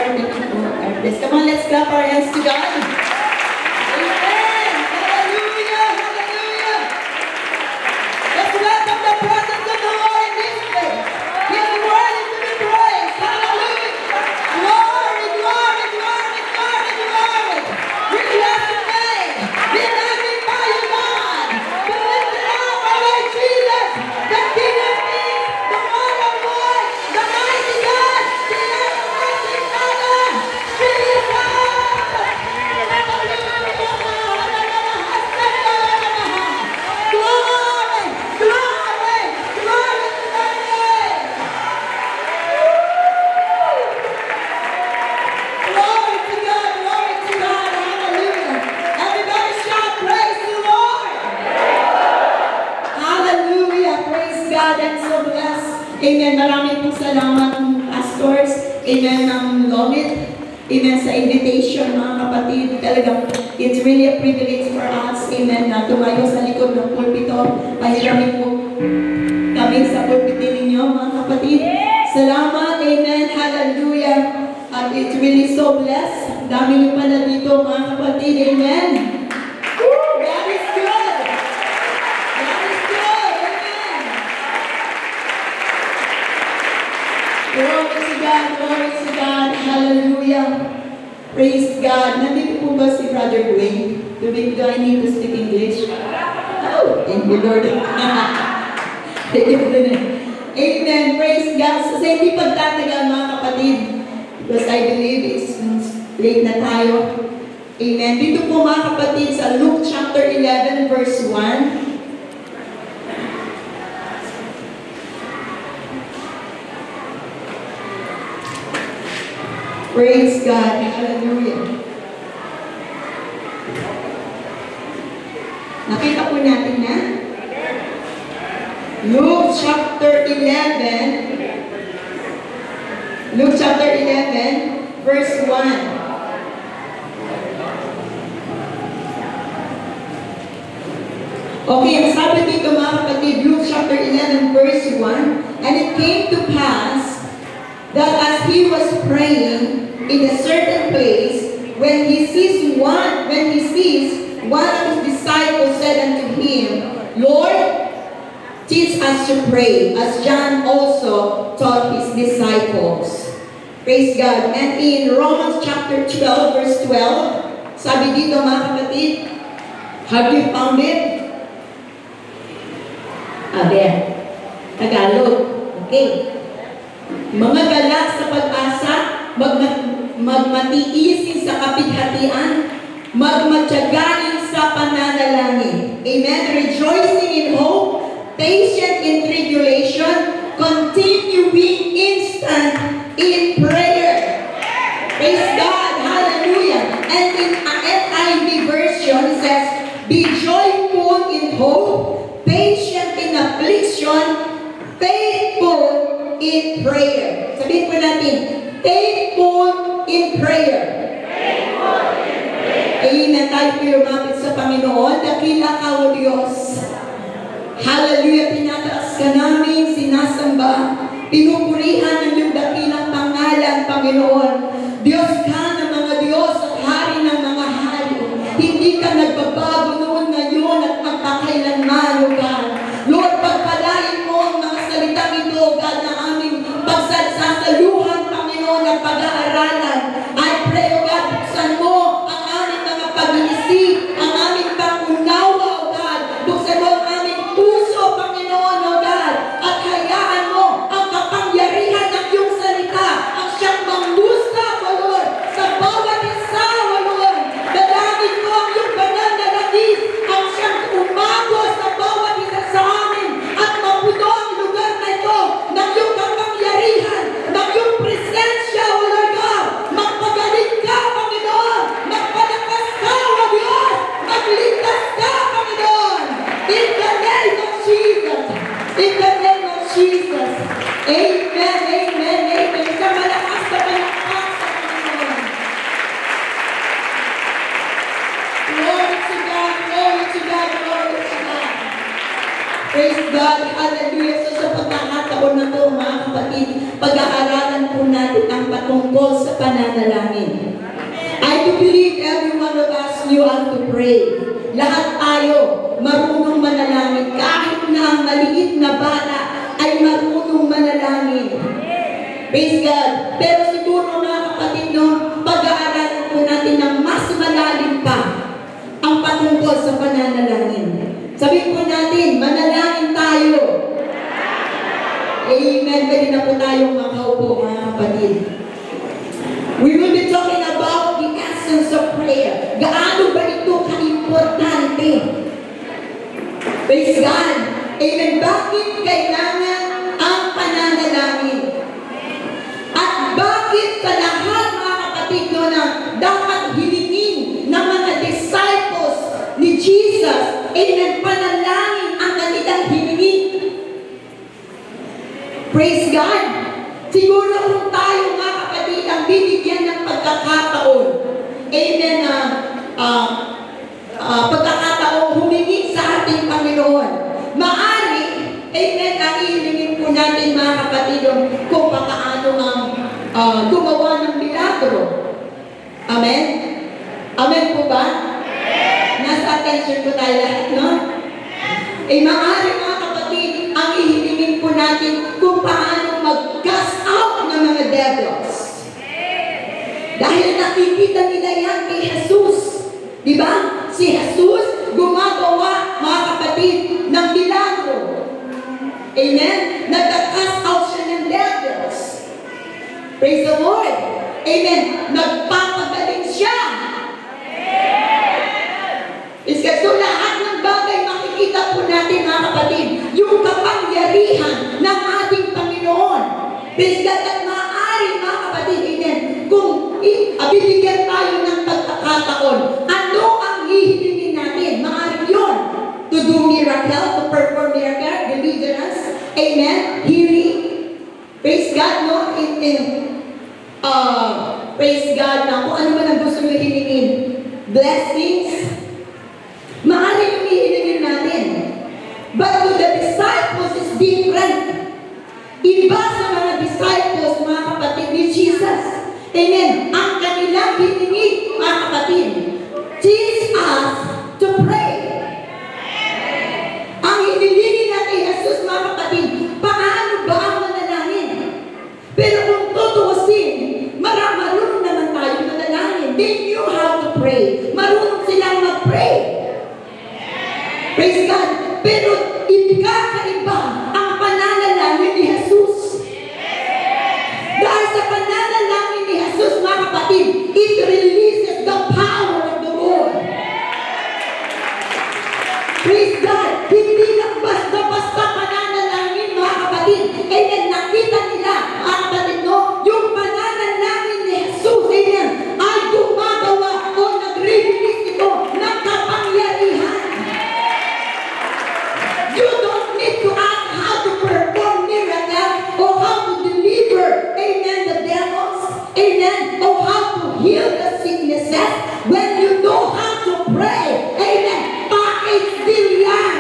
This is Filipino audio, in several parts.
artists. Come on, let's clap our hands to God. Amen! Hallelujah! Hallelujah! Let's welcome the presence of the Lord in this place. He is worthy to be praised. Hallelujah! Glory, glory, glory, glory, glory! We bless your name. We magnify you, God. We lift it up, our Lord Jesus, the King of Kings, the Lord of Lords, the mighty God, the everlasting Father, Jesus! Glory, glory, glory to thy name. Glory to God, hallelujah. Everybody shout, praise the Lord. Hallelujah, praise God, I'm so blessed. Amen, maraming pong salamat pastors. Amen, ng Lomit. Amen, sa invitation mga kapatid. Talagang, it's really a privilege for us. Amen, na tumayo sa likod ng pulpito. Pahiramin po kami sa pulpito ninyo mga kapatid. Salamat, amen, hallelujah. At it's really so blessed. Dami niyo pala dito mga kapatid, amen. Woo! God is good. God is good, amen. Glory to God, hallelujah. Praise God. Nandito po ba si Brother Dwayne? Do I need to speak English? Oh, thank you, Lord. Thank you, Lord. Amen. Praise God. So, sa hindi pagtatagal mga kapatid, because I believe it's late na tayo. Amen. Dito po mga kapatid sa Luke chapter 11 verse 1. Praise God. Hallelujah. Nakita po natin na? Luke chapter 11. Luke chapter 11, verse 1. Okay, ang sabi dito mga kapatid, Luke chapter 11, verse 1. And it came to pass that as he was praying in a certain place, when he sees one of his disciples said unto him, Lord, teach us to pray, as John also taught his disciples. Praise God. And in Romans chapter 12, verse 12, sabi dito mga kapatid, have you found it? There. Tagalog. Okay. Mga galak sa pag-asa, magmatiisin sa kapighatian, magmatiyagain sa pananalangin. Amen? Rejoicing in hope, patient in tribulation, continuing instant in prayer. Praise God. Hallelujah. And in NIV version, it says, be joyful in hope, patient in affliction, faithful in prayer. Sabihin po natin, faithful in prayer. Faithful in prayer. Amen. Tayo po lumapit sa Panginoon. Dakila ka, O Diyos. Hallelujah. Tinataas ka namin, sinasamba. Pinupurihan ng iyong dakilang pangalan, Panginoon. Diyos ka ng mga Diyos at hari ng mga hari. Hindi ka nagbabago noon, ngayon at magpakailanman, O God. Lord, pagpalain mo ang mga salitang ito, God, na aming pagsasaluhan, Panginoon, at pag-aaralan. I pray, O God, buksan mo ang aming mga pag-iisip, ang aming pangunawa, O God. Buksan mo ang aming puso, Panginoon, O God. At hayaan mo ang kapangyarihan ng iyong salita, ang siyang mangusap, O Lord, sa bawat isa, O Lord. Dalangin ko ang iyong banal na langis, ang siyang umago sa bawat isa sa amin, at mapuno ang lugar na ito ng iyong kapangyarihan, ng iyong presensya, O Lord God. Magpagaling ka, Panginoon. Magpalakas ka, O Diyos. Magligtas ka, Panginoon. In the name of Jesus. In the name of Jesus. Amen, amen, amen. Sa malakas sa Panginoon. Glory to God, glory to God, glory to God. Praise God, hallelujah. So sa pagkakataon na ito, mga kapatid, pag-aaralan po natin ang patungkol sa pananalangin. I do believe every one of us knew how to pray. Lahat tayo marunong manalangin. Kahit na ang maliit na bata ay marunong manalangin. Praise God. Pero siguro mga kapatid, no, pag-aaralan po natin ng mas malalim pa ang patungkol sa pananalangin. Sabihin po natin, manalangin tayo. Amen. Pwede na po tayong makaupo, mga kapatid. We will be talking about the essence of prayer. Gaano ba ito ka-importante? Praise God. Amen. Bakit kailangan ang pananalangin? At bakit sa lahat, mga kapatid, no, na dapat hilingin ng mga disciples ni Jesus, amen, panalangin ang kanilang hilingin? Praise God. Siguro kung tayo, mga kapatid, ang binigyan ng pagkakataon, amen, pagkakataon humingi sa ating Panginoon, maari, amen, ang ihilingin po natin, mga kapatid, kung paano ang gumawa ng milagro. Amen? Amen po ba? Nasa attention po tayo lahat, no? Maari, mga kapatid, ang ihilingin po natin kung paano mag-cast out ng mga devils. Dahil nakikita nila yan kay Jesus. Diba? Si Jesus gumagawa, mga kapatid, ng milagro. Amen? Nagka-cast out siya ng devils. Praise the Lord. Amen? Nagpapagaling siya. So lahat ng bagay makikita po natin, mga kapatid, yung kapangyarihan ng ating Panginoon. Praise God. At maaari, mga kapatid, amen, kung binigyan tayo ng pagkakataon, ano ang hihilingin natin? Maaari yun. To do miracle, to perform miracle, deliverance, amen, healing. Praise God, no? Praise God na kung ano man ang gusto nyo hilingin. Blessings. Maaari yung hihilingin natin. But to the disciples is different. Iba sa mga disciples, mga kapatid ni Jesus. Amen. Ang kanilang hiningi, mga kapatid, teach us to pray. Ang hinilingin natin, Jesus, mga kapatid, paano ba ang manalangin? Pero kung tutuusin, marunong naman tayo manalangin. They knew how to pray. Marunong silang mag-pray. Praise God. Pero ikakaiba ang pananalangin ni Jesus. Dahil sa pananalangin ni Jesus, mga kapatid, it releases the power of the Lord. Praise God. Hindi lang basta-basta pananalangin, mga kapatid. Amen. Nakita nila, mga kapatid, no? Yung pananalangin ni Jesus, amen, ay gumagawa o nag-release ito ng kapangyarihan. You don't need to ask how to perform miracles or how to deliver, amen, the devils, amen, or how to heal the sicknesses when you know how to pray, amen. Bakit din yan?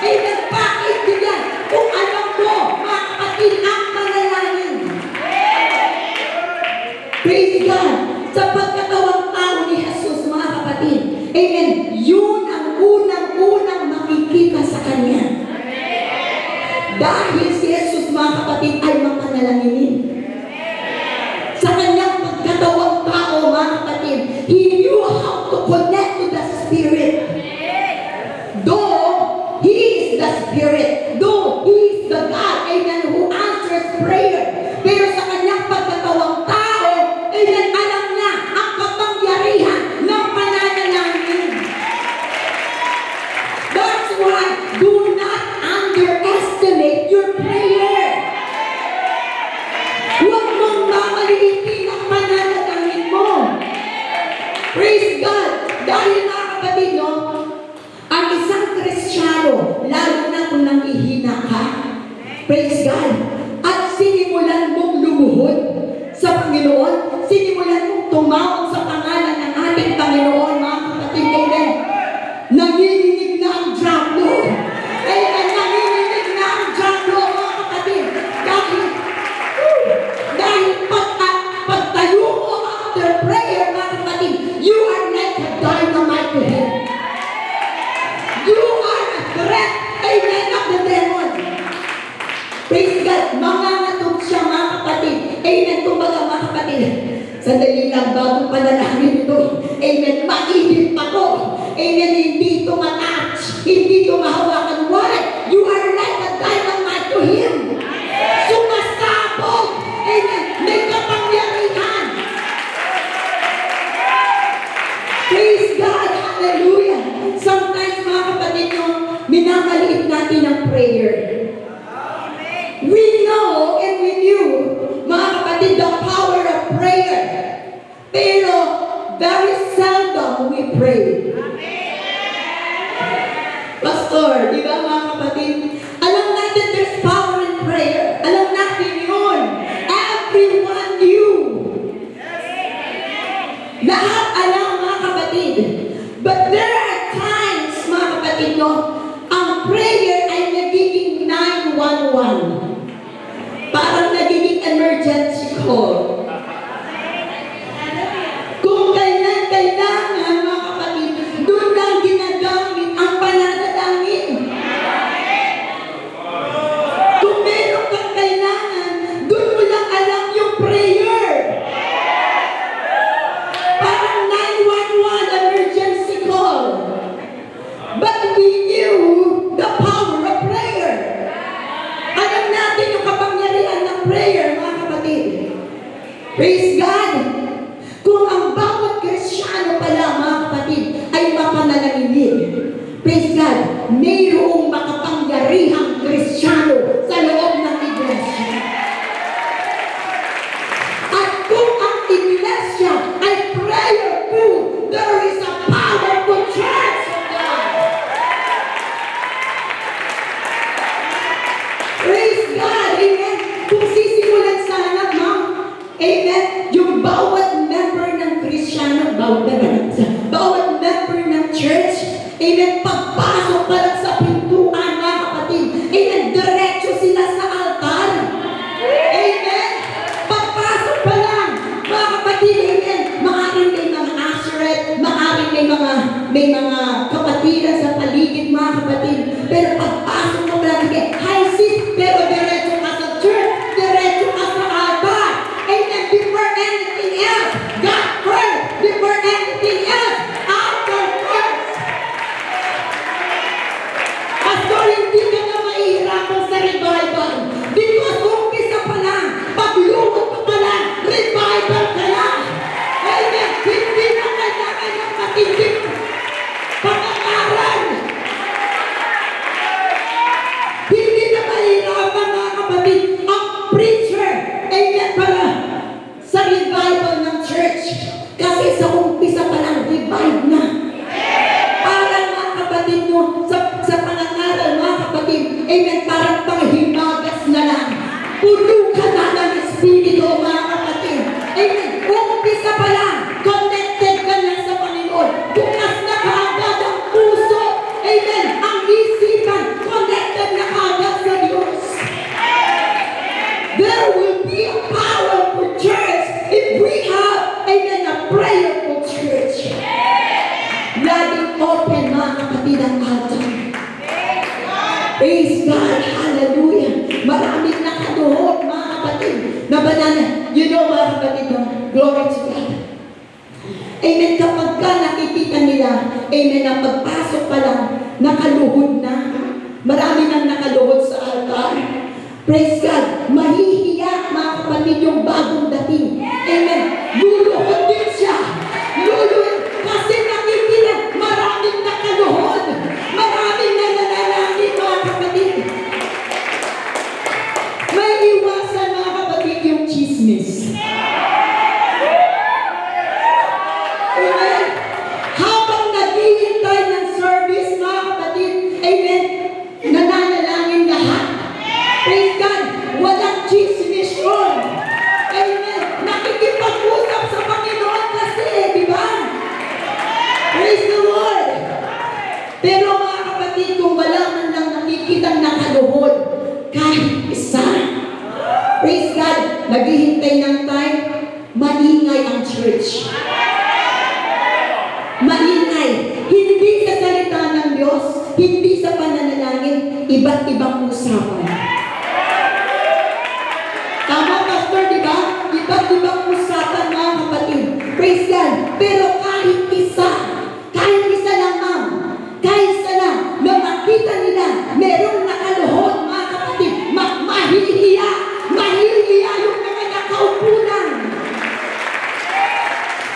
Amen, bakit din yan? Kung alam mo, mga kapatid, ang panalangin. Praise God. Sa pagkatawang tao ni Jesus, mga kapatid, amen, yun ang unang-unang makikita sa Kanya. Dahil si Jesus, mga kapatid, ay mapanalanginin. Sa Kanyang pagkatawang tao, mga kapatid, He knew how to connect to the Spirit. Though He is the Spirit, though He is the God, amen, who answers prayer. Pero sa Kanyang pagkatawang tao, amen, alam niya ang kapangyarihan ng pananalangin. That's why, do not underestimate your prayer. Huwag mong mamaliitin ang pananalangin mo. Praise God. Dahil, mga kapatid, no, ang isang Kristiyano, lalo na kung nangihina ka, praise God, at sinimulan mong lumuhod sa Panginoon, sinimulan mong tumawag sa pangalan ng ating Panginoon, mga kapatid, amen, nanginginig na ang drum roll. Amen, nanginginig na ang drum roll, mga kapatid. Dahil pag Sandali lang, bagong panalangin ito. Amen. Mainit ako. Amen. Hindi ito matouch. Hindi ito mahawakan. Why? You are like a dynamite to Him. Sumasabog. Amen. May kapangyarihan. Praise God. Hallelujah. Sometimes, mga kapatid, minamaliit natin ang prayer. We know and we knew, mga kapatid, the power of prayer. Pero, very seldom we pray. Pastor, di ba mga kapatid? Alam natin there's power in prayer. Alam natin yun. Everyone knew. Lahat alam, mga kapatid. But there are times, mga kapatid, ang prayer ay nagiging 911. Parang nagiging emergency call. Kung kailangan, mga kapatid, doon lang ginagamit ang pananalangin. Kung meron kang kailangan, doon mo lang alam yung prayer. Parang 911 emergency call. But we knew the power of prayer. Alam natin yung kapangyarihan ng prayer, mga kapatid. Praise God! Kung ang bawat Kristiyano pala, mga kapatid, ay mapanalangin. Praise God! Mayroong makapangyarihang Kristiyano sa loob ng iglesia. At kung ang iglesia ay prayerful, there is a powerful church of God. Praise God! Amen! Kung sisimulan sana, ma'am, amen, yung bawat member ng Kristiyano, bawat member ng church, amen, pagpasok pa lang sa pintuan, mga kapatid, amen, diretso sila sa altar. Amen! Pagpasok pa lang, mga kapatid, amen, maaaring may mga aseret, maaaring may mga kapatiran sa paligid, mga kapatid, pero pagpasok mo pa lang, hi sis, pero diretso ka sa church, diretso ka sa altar. Amen. Before anything else, God first. Before anything else, altar first. Pastor, hindi ka na mahihirapan sa revival. Because umpisa pa lang, paglukot pa lang, revival ka na. Amen. Hindi na kailangan ng matinding pag-aaral. Hindi na mahirapan, mga kapatid, ang preacher. Amen pala sa revival ng church. Kasi sa umpisa pa lang, revive na. Parang, mga kapatid mo, sa panangaral, mga kapatid, amen, parang panghimagas na lang. Puno ka na ng Espiritu, mga kapatid. Amen. Umpisa pa lang, connected ka na sa Panginoon. Bukas na kaagad ang puso. Amen. Ang isipan, connected na kaagad sa Diyos. There will be a powerful church if we have, amen, a prayerful church. Laging open, mga kapatid, ang altar. Praise God. Hallelujah. Maraming nakaduhod, mga kapatid, na banana. You know, mga kapatid, glory to God. Amen. Kapag ka nakikita nila, amen, na pagpasok pa lang, nakaluhod na. Marami nang nakaluhod sa altar. Praise God. Mahihiya, mga kapatid, yung bagong dating. Amen. Luluhod din siya. Luluhod. Kasi nakikita, maraming nakaluhod. Maraming nananalangin, mga kapatid. May iwasan, mga kapatid, yung chismis. Amen. Habang naghihintay ng service, mga kapatid, amen, nananalangin lahat. Praise God. Walang chismis yun. Amen. Nakikipag-usap sa Panginoon kasi, di ba? Praise the Lord. Pero, mga kapatid, kung wala man lang nakikitang nakaluhod, kahit isa, praise God, naghihintay ng time, maingay ang church. Maingay. Hindi sa salita ng Diyos, hindi sa pananalangin, iba't ibang usapan. Tama, Pastor, di ba? Iba't ibang usapan, mga kapatid. Praise God. Pero kahit isa lang ma'am, kahit isa lang, na makita nila, merong nakaluhod, mga kapatid, mahihiya yung mga nakaupunan.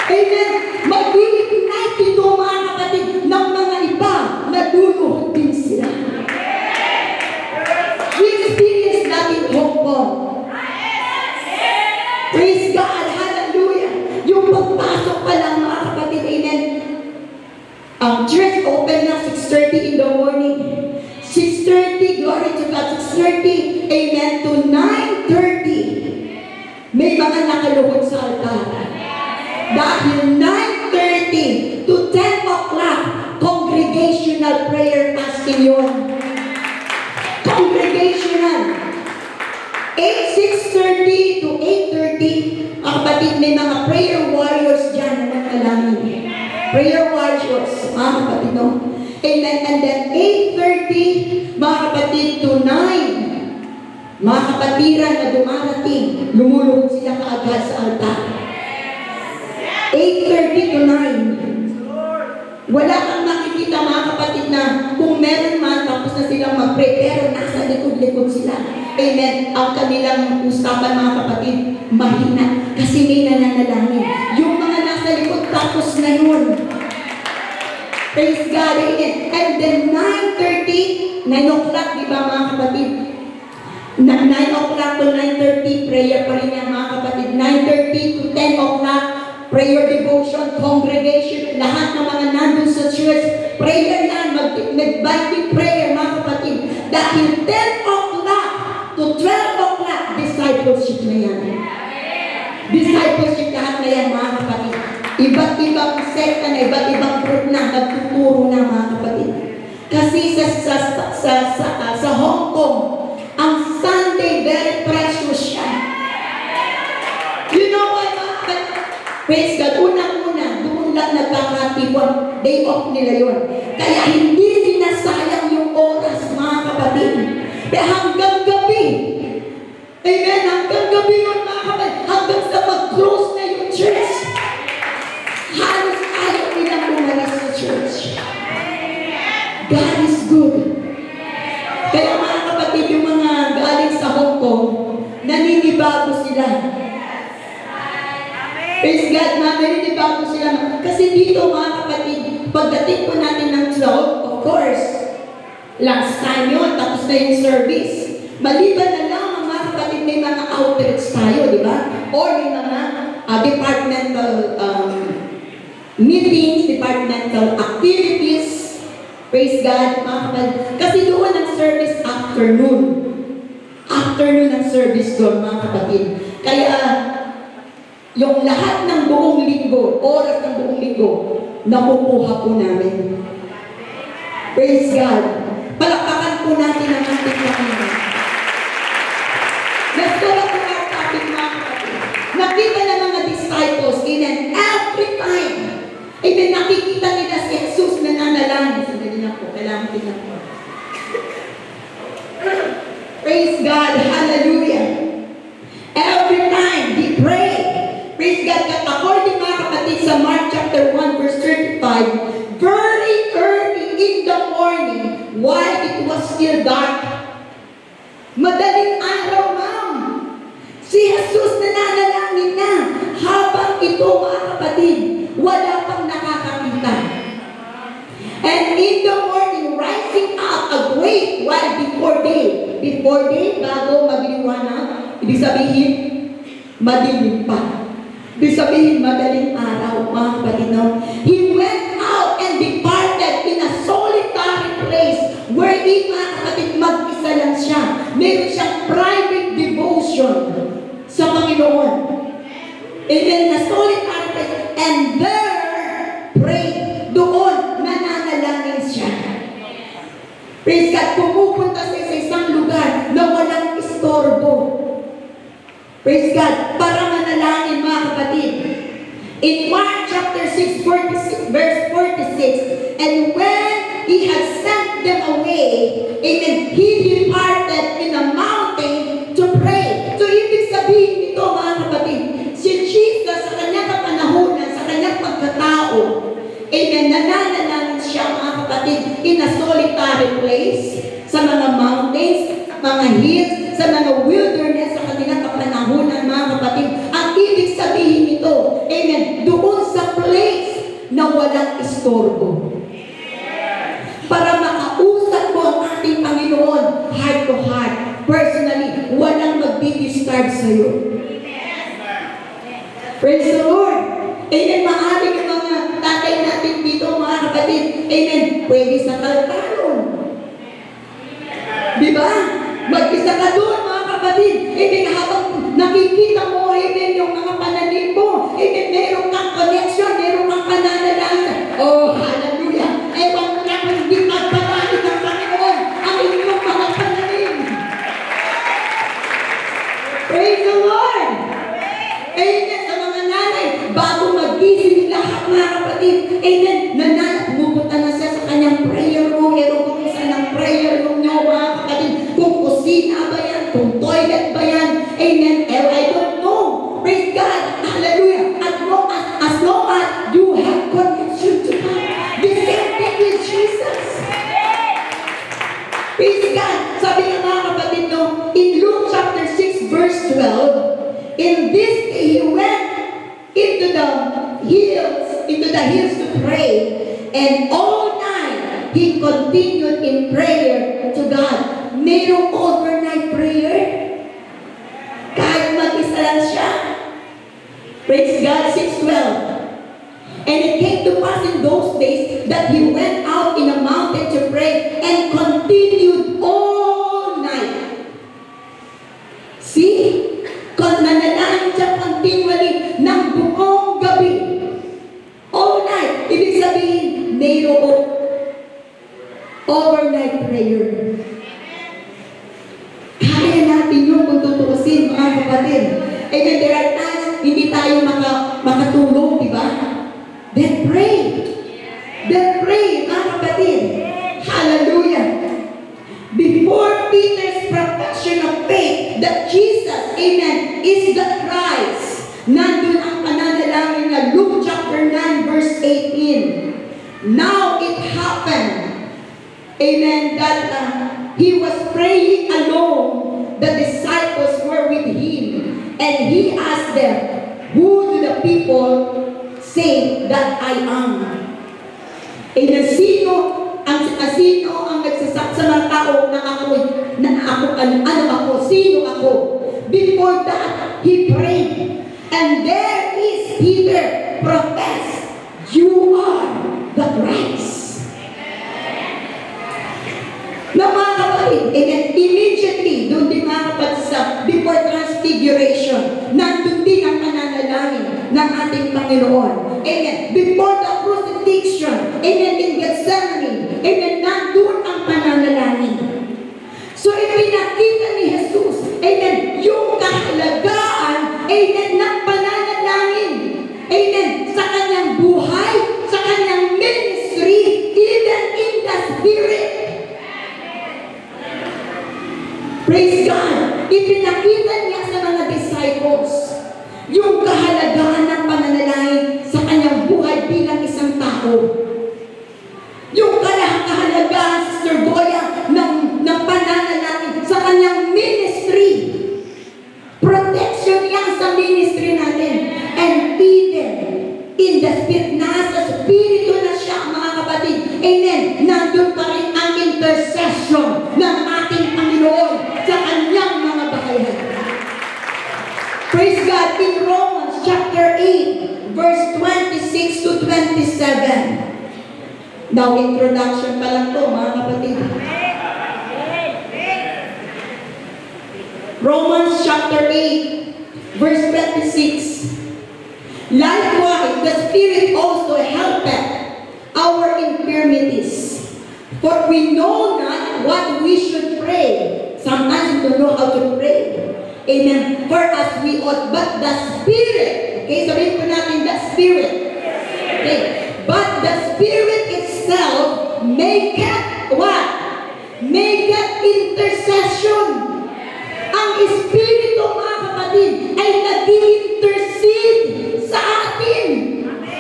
Amen. Mag-iignite ito, mga kapatid, ng mga iba, naduluhod din sila. We experienced that in Hong Kong. Praise God, hallelujah. Yung pagpasok pa lang, mga kapatid, amen. Ang church open na 6:30 in the morning. 6:30, glory to God, 6:30, amen, to 9:30. May mga nakaluhod sa altar. Dahil 9:30 to 10 o'clock, congregational prayer fasting yun. Congregational. 6:30 to 8:30, kapatid, may mga prayer warriors dyan na nagkalangin. Prayer warriors, mga kapatid, no? Amen. And then 8:30, mga kapatid, to 9, mga kapatiran na dumarating, lumuluhod sila kaagad sa altar. 8:30 to 9. Wala kang makikita, mga kapatid, na kung meron man, tapos na silang mag-pray, pero nasa likod-likod sila. Amen. Ang kanilang usapan, mga kapatid, mahina. Kasi may nananalangin. Yung mga nasa likod, tapos na yun. Praise God. Amen. And then 9:30, 9 o'clock, di ba, mga kapatid? 9 o'clock to 9:30, prayer pa rin yan, mga kapatid. 9:30 to 10 o'clock, prayer devotion, congregation, lahat ng mga nandun sa church, prayer yan, nag-binding prayer, mga kapatid. Dahil 10 o'clock to 12 o'clock, discipleship na yan. Discipleship lahat na yan, mga kapatid. Iba't ibang sekta na, iba't ibang group na, nagtuturo na, mga kapatid. Kasi sa Hong Kong, ang Sunday, very precious siya. You know what, mga kapatid? Praise God, unang-una, doon lang nagkakatipon, day off nila yun. Kaya hindi sinasayang yung oras, mga kapatid. Kaya hanggang gabi, amen, hanggang gabi yun, mga kapatid, hanggang sa mag-close na yung church. Halos ayaw nilang umalis sa church. God is good. Kaya mga kapatid, yung mga galing sa Hong Kong, naninibago sila. Praise God, naninibago sila. Kasi dito, mga kapatid, pagdating po natin ng 12, of course, last time yun, tapos na yung service. Maliban na lang, mga kapatid, may mga outreach tayo, di ba? Or may mga departmental meetings, departmental activities. Praise God, mga kapatid. Kasi doon ang service afternoon. Afternoon ang service doon, mga kapatid. Kaya, yung lahat ng buong linggo, oras ng buong linggo, nakukuha po namin. Praise God. Palakpakan po natin ang ating Panginoon. Let's go back to our topic, mga kapatid. Nakita ng mga disciples, amen, every time, amen, nakikita nila si Jesus na nanalangin. Sandali na po, kailangan tingnan po. Praise God, hallelujah. Every time he prayed, praise God, according, mga kapatid, sa Mark chapter 1 verse 35, very early in the morning, while it was still dark, madaling araw, ma'am, si Jesus nananalangin na, habang ito, mga kapatid, wala pang nakakakita. And in the morning, rising up a great while before day, bago magliwanag, ibig sabihin, madilim pa. Ibig sabihin, madaling araw, mga kapatid, no? He went out and departed in a solitary place wherein, mga kapatid, mag-isa lang siya. Meron siyang private devotion sa Panginoon. Amen, na solitary place. And there, pray. Doon, nananalangin siya. Praise God, pumupunta siya sa isang lugar na walang istorbo. Praise God, para manalangin, mga kapatid. In Mark chapter 6, verse 46, and when he had sent them away, amen, he departed in a mountain to pray. So, ibig sabihin nito, mga kapatid, si Jesus sa kanyang kapanahonan, sa nananalangin siya, mga kapatid, in a solitary place, sa mga mountains, mga hills, sa mga wilderness, sa kanilang kapanahunan, mga kapatid. Ang ibig sabihin nito, amen, doon sa place na walang istorbo. Para makausap mo ang ating Panginoon, heart to heart, personally, walang magdi-disturb sa'yo. Praise the Lord. Amen. Maaari yung mga tatay natin dito, mga kapatid. Amen. Pwede sa kaltaron. Diba? Mag-isa ka doon, mga kapatid. Amen. Habang nakikita mo, amen, yung mga pananim mo. Amen. Meron kang connection, meron kang pananalangin. Oh, hallelujah. Ewan ko na kung hindi magparami ng Panginoon ang inyong mga pananim. Praise the Lord. Amen. Sa mga nanay, bago magising lahat, mga kapatid, amen, pumunta na siya sa kanyang prayer room, meron kung saan ang prayer room niyo, mga kapatid, kung kusina ba yan, kung toilet ba yan, amen, I don't know. Praise God. Hallelujah. As long as you have connection to God, the same thing with Jesus. Praise God. Sabi ng mga kapatid, no, in Luke chapter 6, verse 12, in this day he went into the hills to pray, and all night he continued in prayer to God. Mayroong overnight prayer. Kahit mag-isa lang siya. Praise God. 6:12. And it came to pass in those days that he went out in a mountain to pray and continued all night. See? Nanalangin siya continually ng buong gabi. All night. Ibig sabihin, mayroong overnight prayer. Kaya natin yung kung tutuusin, mga kapatid. Amen. There are times hindi tayo makatulog, di ba? Then pray. Then pray, mga kapatid. Hallelujah. Before Peter's profession of faith that Jesus, amen, is the Christ, nandun ang pananalangin na Luke chapter 9 verse 18. Now it happened, amen, that he was praying alone. The disciples were with him, and he asked them, "Who do the people say that I am?" Amen. Sino ang nagsasabi sa mga tao sino ako? Before that, he prayed. And there is Peter professed, "You are the Christ." Na mga kapatid, immediately, doon din mga kapatid sa before transfiguration, nandun din ang pananalangin ng ating Panginoon. Amen. Before the crucifixion, amen, in Gethsemane, amen, nandun ang pananalangin. So, ipinakita ni Jesus, amen, yung kahalagaan, amen, ng pananalangin. Amen. Sa kanyang buhay, sa kanyang ministry, even in the Spirit. Praise God. Ipinakita niya sa mga disciples yung kahalagaan ng pananalangin sa kanyang buhay bilang isang tao. Yung kahalagaan, Sister Goya, ng pananalangin sa kanyang ministry. Protection yan sa ministry natin. And even in the Spirit, nasa Spirito na siya, mga kapatid. Amen. Nandun pa rin ang intercession ng ating Panginoon sa kanyang mga bahayan. Praise God. In Romans chapter 8, verse 26 to 27. Now, introduction pa lang to, mga kapatid. Romans chapter 8, verse 26. Likewise, the Spirit also helpeth our infirmities. For we know not what we should pray. Sometimes we don't know how to pray. Amen. For as we ought, but the Spirit. Okay, sabihin po natin, the Spirit. Okay. But the Spirit itself maketh what? Maketh intercession. Ang Espiritu, mga kapatid, ay nag-intercede sa atin.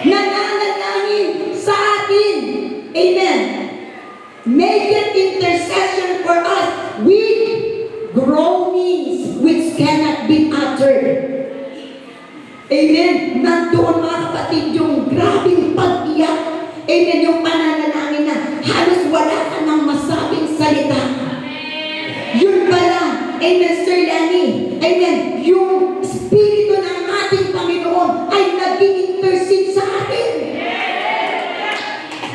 Nananalangin sa atin. Amen. Nandoon mga kapatid yung grabing pag-iyak. Amen. Yung pananalangin na halos wala ka nang masabing salita. Yun pala. Amen, Sir Danny. Amen. Yung Espiritu ng ating Panginoon ay nag-intercede sa atin.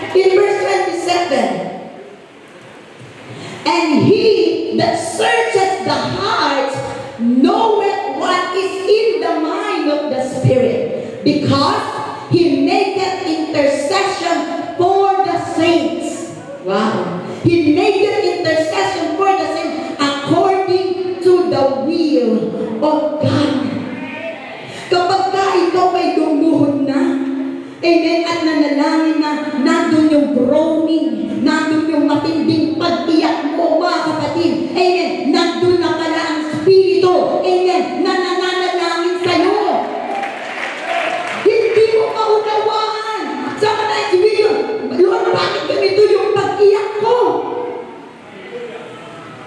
In verse 27, and He that searcheth the heart knoweth what is in the mind of the Spirit, because He maketh intercession for the saints. Wow. He maketh intercession for the saints according to the will of God. Kapag ka ikaw ay lumuhod na, amen, at nanalangin na, nandun yung groaning, nandun yung matinding pag-iyak mo, mga kapatid. Amen. Nandun na pala ang Espiritu. Amen. Na nananalangin sa'yo. Hindi mo maunawaan. Sa mga Espiritu, Lord, bakit ganito yung pag-iyak ko?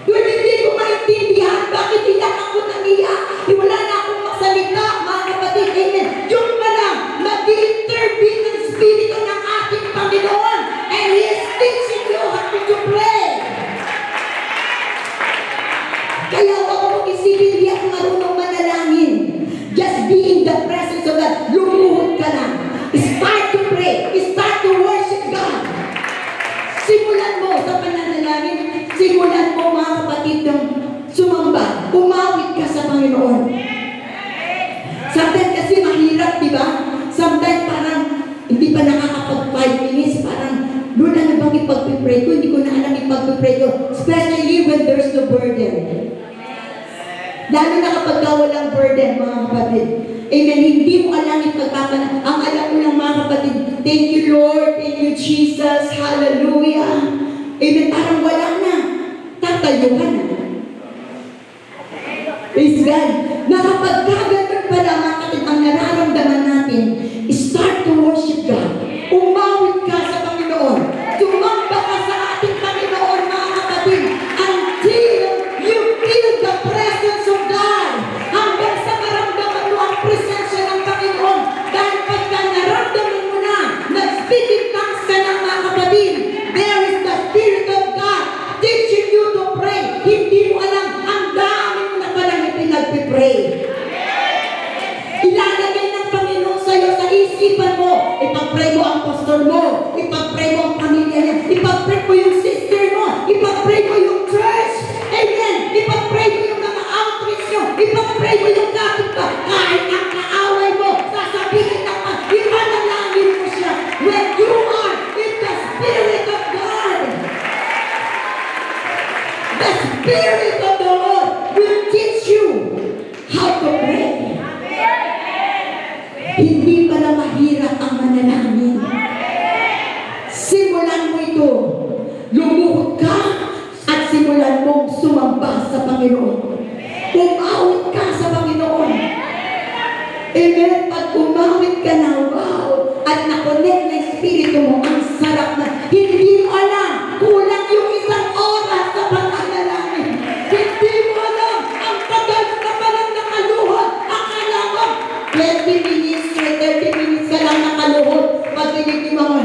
Lord, hindi ko maintindihan bakit iyak ako nang iyak. Wala na akong masalita, mga kapatid. Amen. Yung pala, mag-intervene ng Espiritu ng ating Panginoon, and He is teaching you how to pray. Kaya huwag mong isipin, hindi ako marunong manalangin. Just be in the presence of God. Lumuhod ka lang. Start to pray. Start to worship God. Simulan mo sa pananalangin. Simulan mo, mga kapatid, ng sumamba. Umawit ka sa Panginoon. Sometimes kasi mahirap, di ba? Sometimes parang hindi pa nakakapag 5 minutes, parang Lord, ano bang ipag-pray ko? Hindi ko na alam ipag-pray ko. Especially when there's no burden. Lalo na kapag walang burden, mga kapatid. Amen. Hindi mo alam ipagpapanan. Ang alam mo lang, mga kapatid, thank you, Lord. Thank you, Jesus. Hallelujah. Amen. Parang wala na. Tatayo ka na. Praise God. Na kapag kagano'n pala, mga kapatid, ang nararamdaman natin, start to worship God. Umawit ka sa Panginoon. Tumamba ka sa ating Panginoon, mga kapatid, until you feel the presence of God. Hanggang sa maramdaman mo ang presensya ng Panginoon. Dahil pagka naramdaman mo na, nag-speaking tongues ka ng mga kapatid, there is the Spirit of God teaching you to pray. Hindi mo alam, ang dami mo na palang ipinagpipray. Ilalagay ng Panginoon sa'yo sa isipan mo. Ipag-pray mo ang pastor mo. Ipag-pray mo ang pamilya niya. Ipag-pray mo yung sister mo. Ipag-pray mo yung church. Amen. Ipag-pray mo yung mga outreach nyo. Ipag-pray mo yung kapit ka. Kahit ang kaaway mo, sasabihin na ka, ipanalangin mo siya. When you are in the Spirit of God, the Spirit of the Lord will teach you how to pray. Hindi pala mahirap ang manalangin. Simulan mo ito. Lumuhod ka at simulan mong sumamba sa Panginoon. Umawit ka sa Panginoon. Amen. Pag umawit ka na, wow, at nakonect na Espiritu mo, ang sarap na. Hindi mo alam, kulang yung isang oras sa pananalangin. Hindi mo alam, ang tagal na palang nakaluhod. Akala mo, 20 minutes, 30 minutes ka lang nakaluhod. Pag tinignan mo,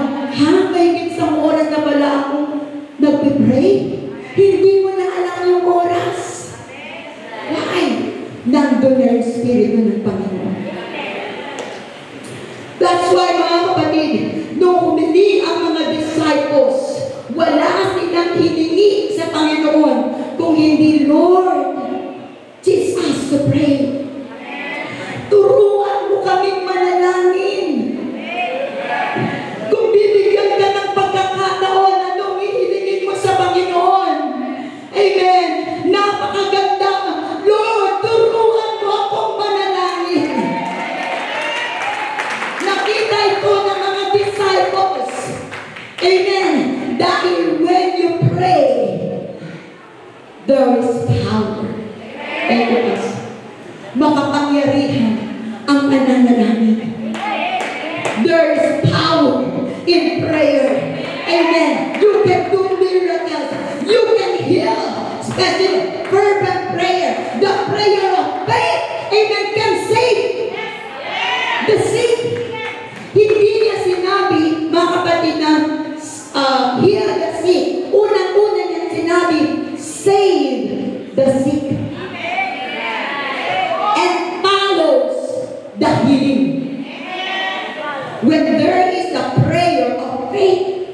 may isang oras na pala ako nagpipray. Hindi mo na alam yung oras. Why? Nandun na yung Espiritu ng Panginoon. That's why, mga kapatid, nung humili ang mga disciples, wala silang hiningi sa Panginoon kung hindi, Lord, teach us to pray. Turuan mo kaming manalangin. Kung bibigyan ka ng pagkakataon, anong ihilingin mo sa Panginoon? Amen. Napakaganda. Lord, turuan mo akong manalangin. Nakita ito ng mga disciples. Amen. Dahil when you pray, there is power. Amen. Makapangyarihan ang pananalangin. There is power in prayer. Amen. You can do miracles. You can heal. Especially fervent prayer. The prayer of faith. Amen. Can save. The sick. Hindi niya sinabi, mga kapatid, na heal the sick. Unang-una niya sinabi, save the sick. And follows the healing. When there is a prayer of faith,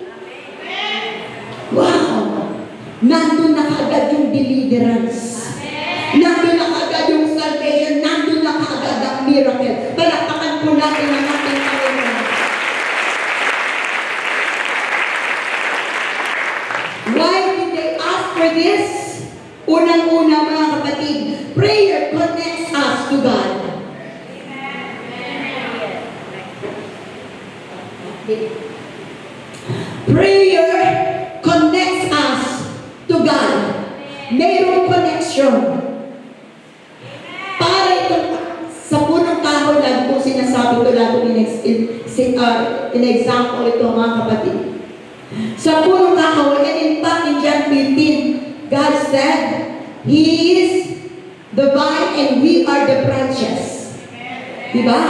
wow! Nandun na kaagad yung deliverance. Nandun na kaagad yung salvation. Nandun na kaagad ang miracle. Palakpakan po natin ang ating Panginoon. Why did they ask for this? Unang-una, mga kapatid, prayer connects us to God. Prayer connects us to God. Mayroong connection. Para itong sa punong kahoy, lagi po sinasabi ko, lagi in example ito, mga kapatid. Sa punong kahoy, and in fact, in John 15, God said, He is the vine and we are the branches. Diba?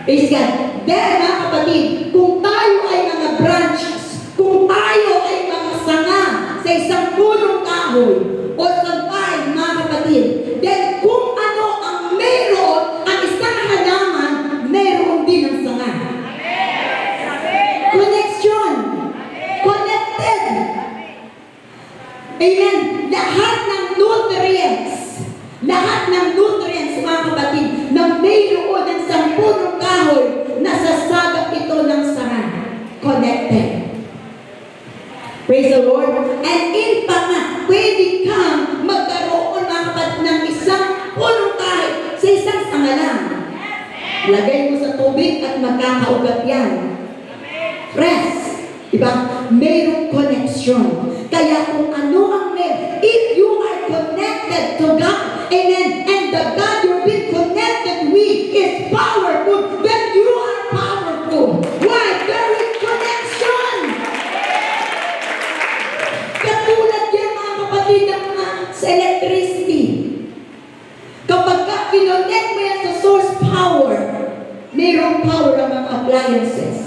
Praise God. Then, mga kapatid, kung tayo ay mga branches, kung tayo ay mga sanga sa isang punong kahoy o sa vine, mga kapatid, then kung ano ang meron, ang isang halaman, meron din ang sanga. Connection. Connected. Amen. Lahat ng nutrients, mga kapatid, na mayroon ng isang punong kahoy, nasasagap ito ng sanga. Connected. Praise the Lord. And in fact nga, pwede kang magkaroon, mga kapatid, ng isang punong kahoy sa isang sanga lang. Lagay mo sa tubig at magkakaugat yan. Fresh. Diba? Mayroong connection. Kaya kung ano ang meron, if you are connected to God, amen, and the God you've been connected with is powerful, then you are powerful. Why? There is connection. Katulad yan, mga kapatid, sa electricity. Kapag kinonect mo yan sa source power, mayroong power ang mga appliances.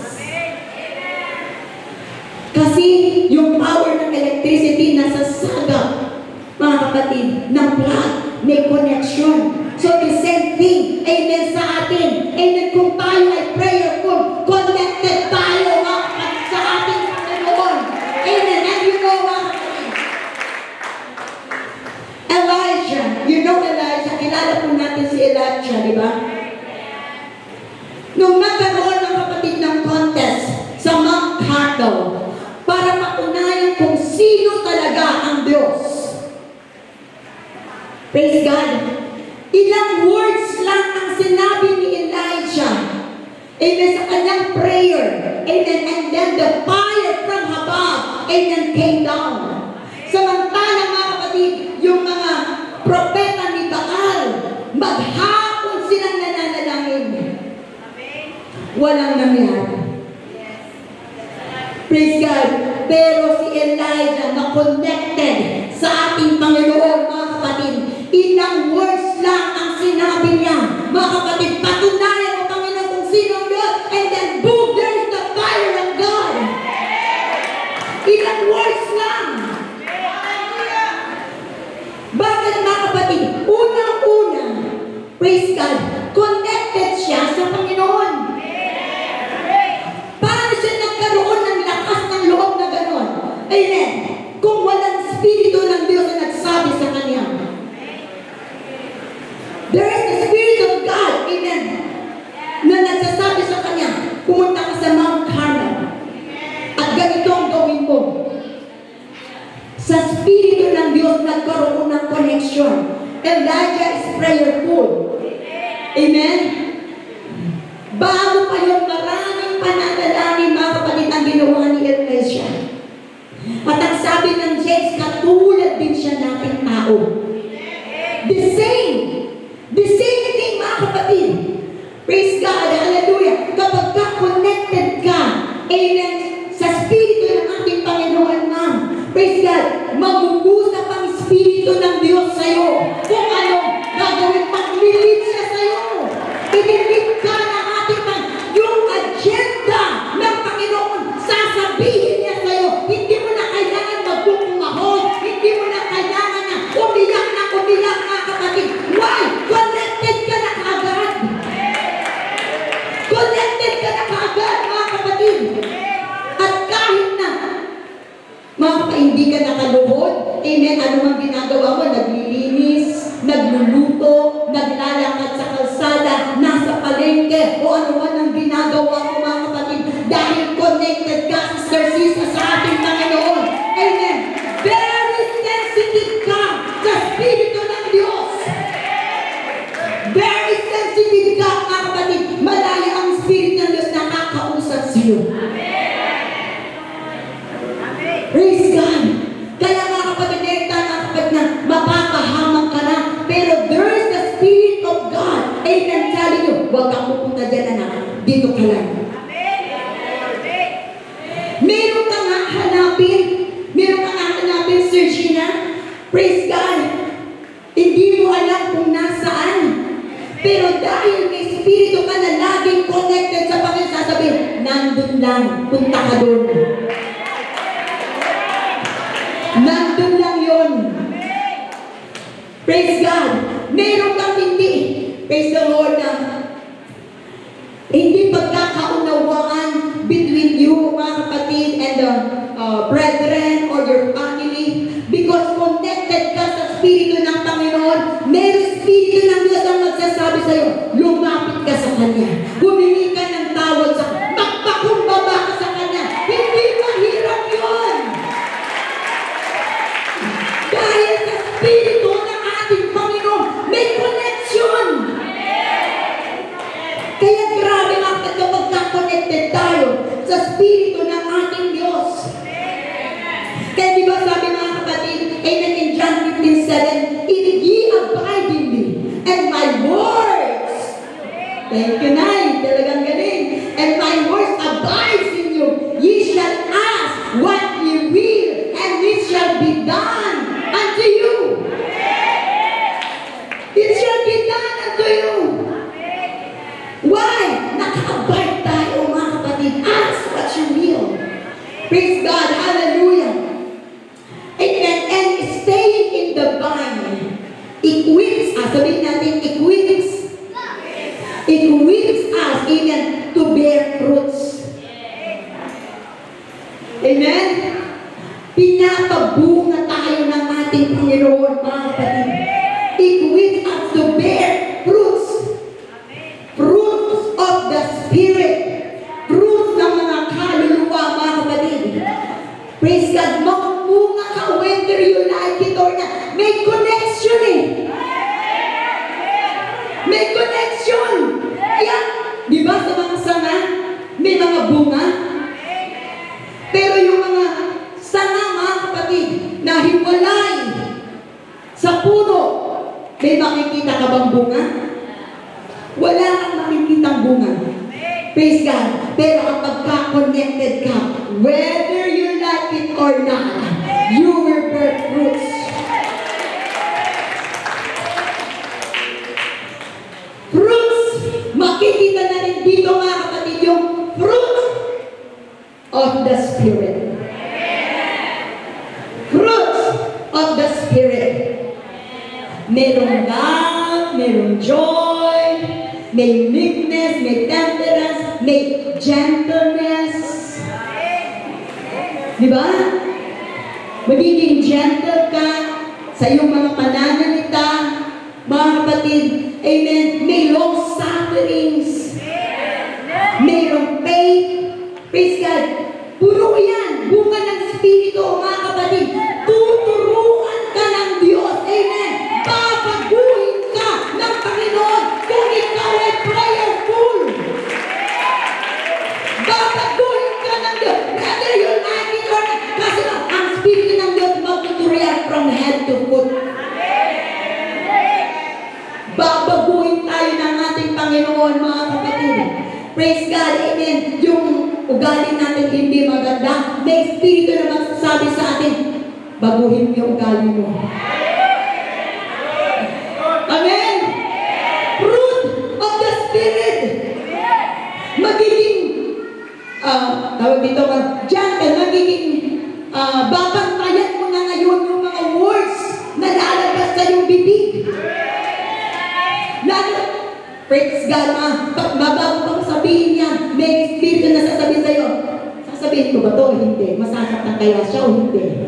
Kasi yung power ng electricity nasa sagap, mga kapatid, ng plug, may connection. So the same thing, amen, sa atin. Amen, kung tayo ay prayerful, connected tayo, mga kapatid, sa ating Panginoon. Amen, and you know, mga kapatid, Elijah, you know Elijah, kilala po natin si Elijah, di ba? Nung nagkaroon ng kapatid ng contest sa Mount Carmel, para matunayan kung sino talaga ang Diyos. Praise God. Ilang words lang ang sinabi ni Elijah. Amen. Sa kanyang prayer. Amen. And then the fire from above. Amen. Came down. Samantalang, mga kapatid, yung mga propeta ni Baal, maghapon silang nananalangin. Walang nangyari. Praise God. Pero si Elijah na connected sa ating Panginoon, mga kapatid, ilang words lang ang sinabi niya. Mga kapatid, patunayan mo, Panginoon, kung sino ang Diyos, and then boom, there is the fire of God. Ilang words lang. Bakit, mga kapatid? Unang-una, praise God, connected siya sa Panginoon. Paano siya nagkaroon ng lakas ng loob na gano'n? Amen. Kung walang Espiritu ng Diyos na nagsabi sa kanya. There is the Spirit of God, amen, na nagsasabi sa kanya, pumunta ka sa Mount Carmel at ganito ang gawin mo. Sa Espiritu ng Diyos nagkaroon ng connection. Elijah is prayerful. Amen. Bago pa yung maraming pananalangin, mga kapatid, ang ginawa ni Elijah. At ang sabi ng James, katulad din siya nating tao. The same thing, mga kapatid. Praise God, hallelujah. Kapag ka-connected ka, amen, sa Espiritu ng ating Panginoon, ma'am, praise God, mag-uusap ang Espiritu ng Diyos sa'yo. Kung ano, gagawin, pag-lilid siya sa'yo. Ililid ka ng hindi ka nakaluhod. Amen. Ano mang ginagawa mo, naglilinis, nagluluto, naglalakad sa kalsada, nasa palengke, o ano man ang ginagawa mo mga kapatid, dahil connected ka, Sister Sisa, sa ating Panginoon. Amen. Very sensitive ka sa Espiritu ng Diyos. Very sensitive ka, mga kapatid. Malaya ang Espiritu ng Diyos na kakausap sa iyo. Praise God. Kaya mga kapatid, na mapapahamak ka na. Pero there is the Spirit of God. Amen. Telling you, huwag kang pupunta dyan, anak. Dito ka lang. Meron ka nga hanapin, Sir Gina. Praise God. Hindi mo alam kung nasaan. Pero dahil may Espiritu ka na laging connected sa Panginoon, sasabihin, nandun lang, punta ka doon. Nandun lang yun. Praise God. Meron kang hindi. Praise the Lord na hindi pagkakaunawaan between you, mga kapatid, and the brethren or your family, because connected ka sa Espiritu ng Panginoon. Meron Espiritu ng Diyos ang magsasabi sa iyo, lumapit ka sa Kanya. Humingi ka ng tawad sa Kanya. Magpakumbaba ka sa Kanya. Hindi mahirap yun. Dahil sa Espiritu ng ating Panginoon, may connection. Kaya grabe mga kapatid, magka-connected tayo sa Espiritu ng ating Diyos. Kaya di ba sabi mga kapatid, amen, in John 15:7, if ye abide in me, and my words, thank you, Nay, talagang galing, and my words abides in you, ye shall ask what ye will, and it shall be done unto you. It shall be done unto you. Why? Naka-abide tayo, mga kapatid. Ask what you will. Praise God. Hallelujah. Amen. And staying in the vine equips us. Sabihin natin, equips us, amen, to bear fruits. Amen. Pinapabunga tayo ng ating Panginoon, mga kapatid. Equips us to bear fruits. Fruits of the Spirit. Fruits ng mga kaluluwa, mga kapatid. Praise God. Mamunga ka whether you like it or not. May connection eh. May connection. Kaya, di ba sa mga sanga, may mga bunga? Pero yung mga sanga, mga kapatid, na hiwalay sa puno, may makikita ka bang bunga? Wala kang makikitang bunga. Praise God. Pero kapag ka-connected ka, whether you like it or not, you will bear fruits. Fruits! Makikita na rin dito, mga kapatid, yung fruit of the Spirit. Fruits of the Spirit. Merong love, merong joy, may meekness, may temperance, may gentleness. Di ba? Magiging gentle ka sa iyong mga pananalita, mga kapatid. Amen. May long sufferings. Mayroong faith. Praise God. Puno yan. Bunga ng Espiritu, mga kapatid. Tuturuan ka ng Diyos. Amen. Babaguhin ka ng Panginoon kung ikaw ay prayerful. Babaguhin ka ng Diyos. Whether you like it or not. Kasi ang Espiritu ng Diyos magtuturian from head to foot. Babaguhin tayo ng ating Panginoon, mga kapatid. Praise God. Amen. Yung ugali natin hindi maganda. May Espiritu na magsasabi sa atin, baguhin mo yung ugali mo. Amen. Fruit of the Spirit. Magiging tawag dito gentle, magiging babantayan mo na ngayon yung mga words na lalabas sa iyong bibig. Lalo, praise God, babago pang sabihin yan, may Espiritu na sasabihin sa'yo. Sasabihin ko ba ito o hindi? Masasaktan kaya siya o hindi?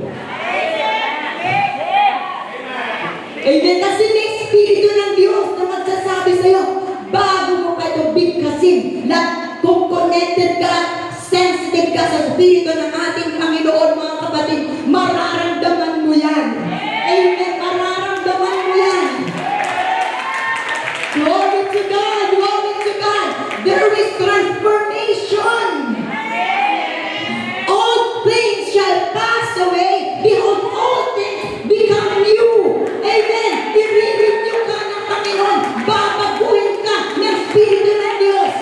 na kung connected ka, sensitive ka sa Espiritu ng ating Panginoon, mga kapatid, mararamdaman mo yan. Amen, mararamdaman mo yan. Glory to God, glory to God. There is transformation. All things shall pass away. Behold, all things become new. Amen. I-renew ka ng Panginoon. Babaguhin ka ng Espiritu ng Diyos.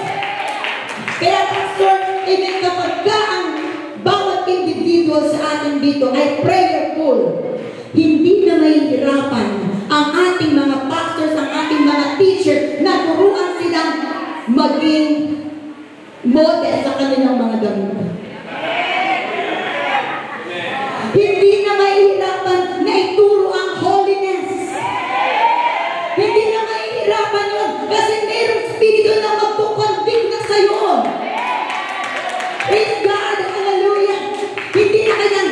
Kaya, Pastor, amen, kapag ka ang bawat individual sa atin dito ay prayerful, hindi na mahihirapan ang ating mga pastors, ang ating mga teacher na turuan silang maging model sa kanilang mga gamit. Hindi na mahihirapan na ituro ang holiness. Hindi na mahihirapan yun kasi mayroong Espiritu na magkukonvict na sa'yo. Praise God, hallelujah. Hindi na kanyang,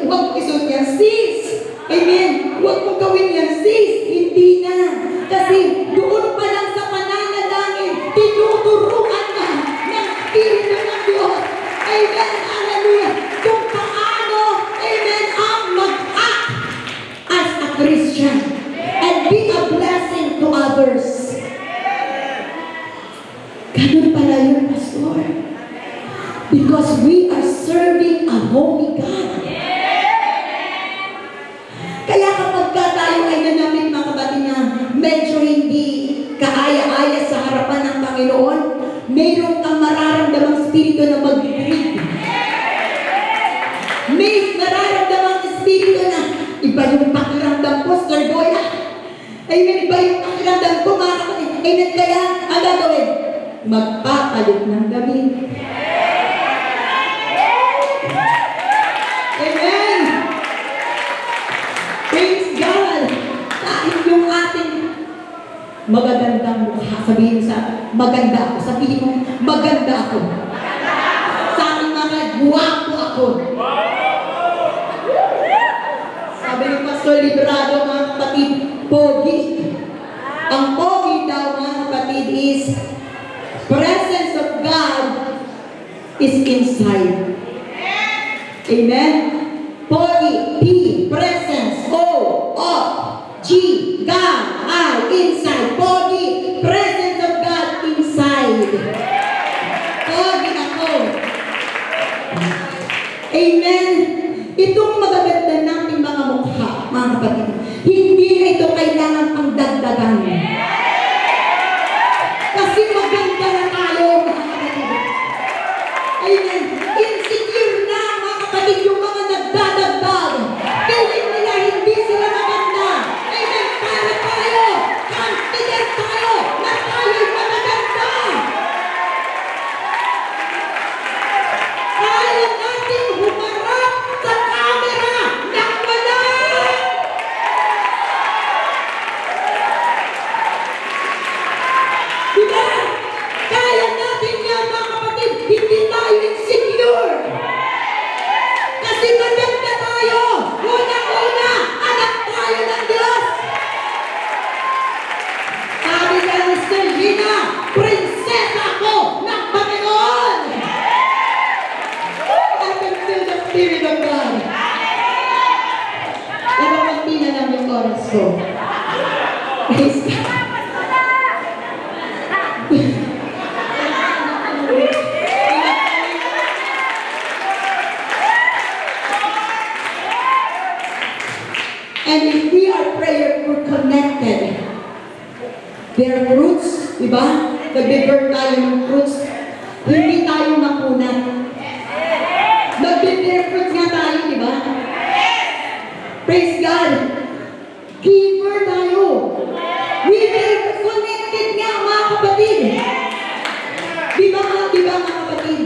huwag mo isuot yan, sis. Amen. Huwag mo gawin yan, sis. Hindi na. Kasi doon pa lang sa pananalangin, tinuturuan na ng Espiritu ng Diyos. Amen. Hallelujah. Kung paano, amen, ang mag-act as a Christian and be a blessing to others. Ganun pala yun, Pastor. Because we are serving a holy God. Kaya kapag tayo ay nanamit, mga kapatid, na medyo hindi kaaya-aya sa harapan ng Panginoon, mayroon kang mararamdamang Espiritu na mag-greet. May mararamdamang Espiritu na iba yung pakiramdam ko, Sir Goya. Amen, iba yung pakiramdam ko, mga kapatid. Amen, kaya ang gagawin, magpapalit ng damit. Amen. Praise God. Kahit yung ating magagandang mukha, sabihin sa maganda ako, sabihin mo maganda ako. Sa aking mga guwapo ako. Sabi ni Pastor Librado, mga kapatid, pogi. Ang pogi daw, mga kapatid, is presence of God is inside. Amen? Pogi, P, presence, O, G, God, I, inside. Pogi, presence of God inside. Pogi ako. Amen? Itong magaganda nating mga mukha, mga kapatid, hindi na ito kailangan pang dagdagan. Kasi maganda na tayo, mga kapatid. Amen? Insecure na, mga kapatid, yung mga nagdadagdag. Feeling nila hindi sila maganda. Amen? Para tayo, confident tayo na tayo'y magaganda. Kaya natin humarap sa camera ng wala. Diba? Kaya natin yan, mga kapatid, hindi tayo insecure. Kasi maganda tayo. Una-una, anak tayo ng Diyos. Sabi ka ni Sister Gina, prinsesa ko ng Panginoon. I can feel the Spirit of God. Nakapanti na lang yung oras ko. Praise God. And if we are prayerful, connected, there are fruits, diba? Nag-bear tayo ng fruits. Hindi tayo makunat. Nag-bear fruits nga tayo, diba? Praise God. Giver tayo. We are connected nga, mga kapatid. Diba mga kapatid?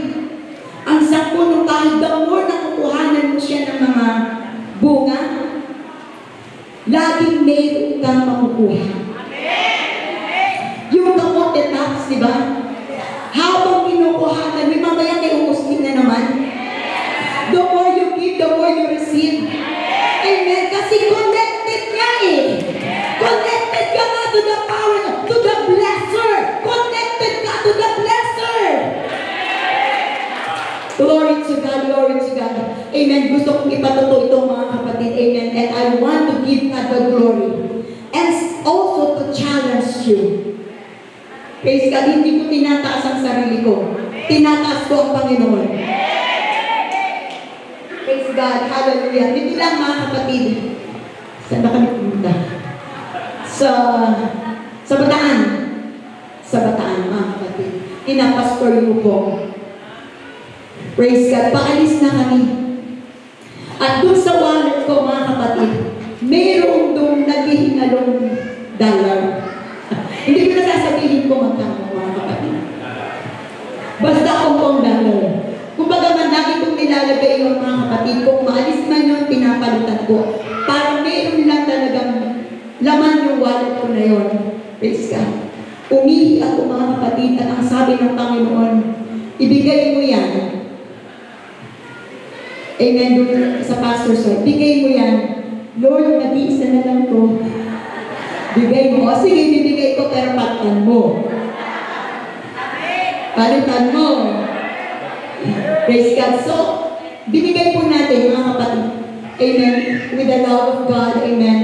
Ang sapuno tayo, the more na kukuhanan mo siya ng mga bunga, laging mayroon kang makukuha. Yung kamote taps, di ba? Habang kinukuhanan, may mamaya kay umustin na naman. The more you give, the more you receive. Amen. Kasi connected nga eh. Connected ka nga to the power, to the blesser. Connected ka to the blesser. Amen. Gusto kong ipatuto ito mga kapatid. Amen. And I want to give God the glory. And also to challenge you. Praise God, hindi ko tinataas ang sarili ko. Tinataas ko ang Panginoon. Praise God. Hallelujah. Dito lang mga kapatid. Saan ba kami pumunta? Sa Bataan. Sa Bataan, mga kapatid. Pinapastor niyo po. Praise God. Paalis na kami. At doon sa wallet ko, mga kapatid, mayroong doon naghihingalong dollar. Hindi ko na sasabihin ko magkano, mga kapatid. Basta $10. Kumbaga man, lagi kong nilalagay yung mga kapatid. Kung maalis man yun, pinapalitan ko. Para mayroon lang talagang laman yung wallet ko na yun. Praise God. Umihi ako, mga kapatid, at ang sabi ng Panginoon, ibigay mo yan. Amen. Doon sa pastor's wife, bigay mo yan. Lord, nag-iisa na lang ko. Bigay mo. O sige, bibigay ko, pero palitan mo. Palitan mo. Praise God. So, binigay po natin, mga kapatid. Amen. With the love of God. Amen.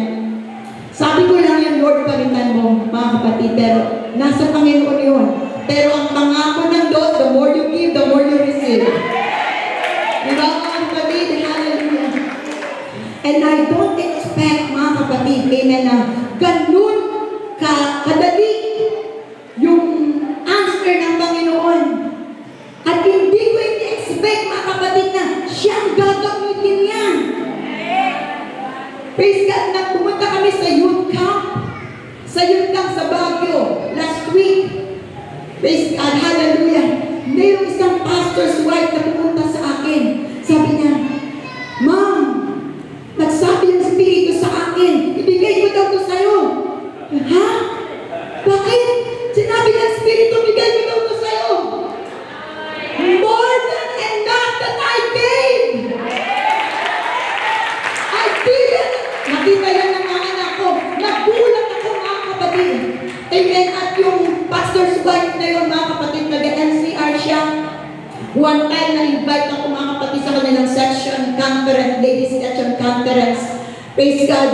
Sabi ko lang yan, Lord, palitan mo, mga kapatid. Pero, nasa Panginoon yun. Pero ang pangako ng Diyos, the more you give, the more you receive. Diba, mga kapatid? Hallelujah. And I don't expect, mga kapatid, amen, na ganun kadali yung answer ng Panginoon. At hindi ko i-expect, mga kapatid, na siyang gagamitin yan. Praise God, na pumunta kami sa youth camp. Sa youth camp sa Baguio, last week. Praise God, hallelujah. Mayroong isang pastor's wife na pumunta sa akin. Sabi niya, Ma'am, nagsabi ng Espiritu sa akin, ibigay ko daw ito sa'yo. Ha? Bakit? Sinabi ng Espiritu, ibigay ko daw ito sa'yo. More than enough that I gave. I didn't. Nakita yan ng mga anak ko. Nagulat ako, mga kapatid. Amen. At yung pastor's wife na yun, mga kapatid, nag-NCR siya. One time, na-invite ako, mga kapatid, sa kanilang section conference, ladies section conference. Praise God.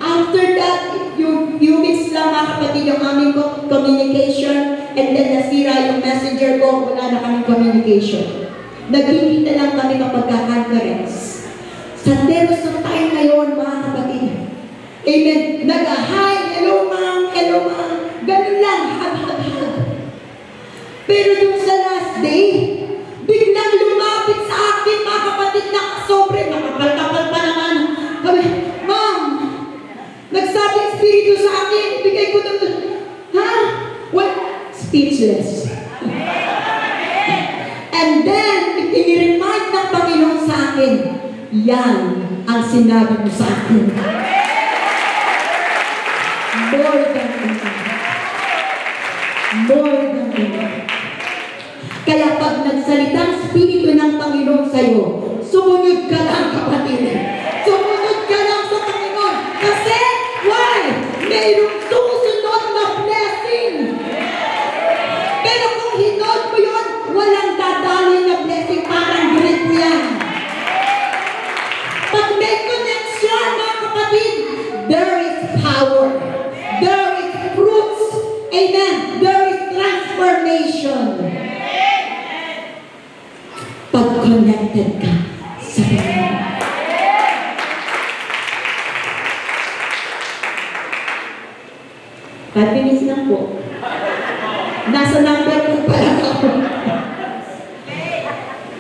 After that, yung few weeks lang, mga kapatid, yung aming communication, and then nasira yung messenger ko, wala na kaming communication. Nagkikita lang kami kapag conference. Sa Delos ng time na yun, mga kapatid. Amen. Nag-hi, hello ma'am, ganun lang, hag. Pero yung sa last day, biglang lumapit sa akin, mga kapatid, nakasobre, nakapal-kapal pa naman. Sabi, Ma'am, nagsabi ang Espiritu sa akin, bigay ko na, ha? What? Speechless. And then, i-remind ng Panginoon sa akin, yan ang sinabi mo sa akin. More than enough. More than enough. Kaya pag nagsalita ang Espiritu ng Panginoon sa iyo, sumunod ka lang, kapatid. Sumunod ka lang sa Panginoon. Kasi, why? Mayroong susunod na blessing. Pero kung hinod mo yun, walang dadali na blessing, parang grip yan. Pag may connection, mga kapatid, there is power. There is fruits. Amen. There is transformation. Pag connected ka sa Panginoon. Pag-binis lang po. Nasa number po pala ako.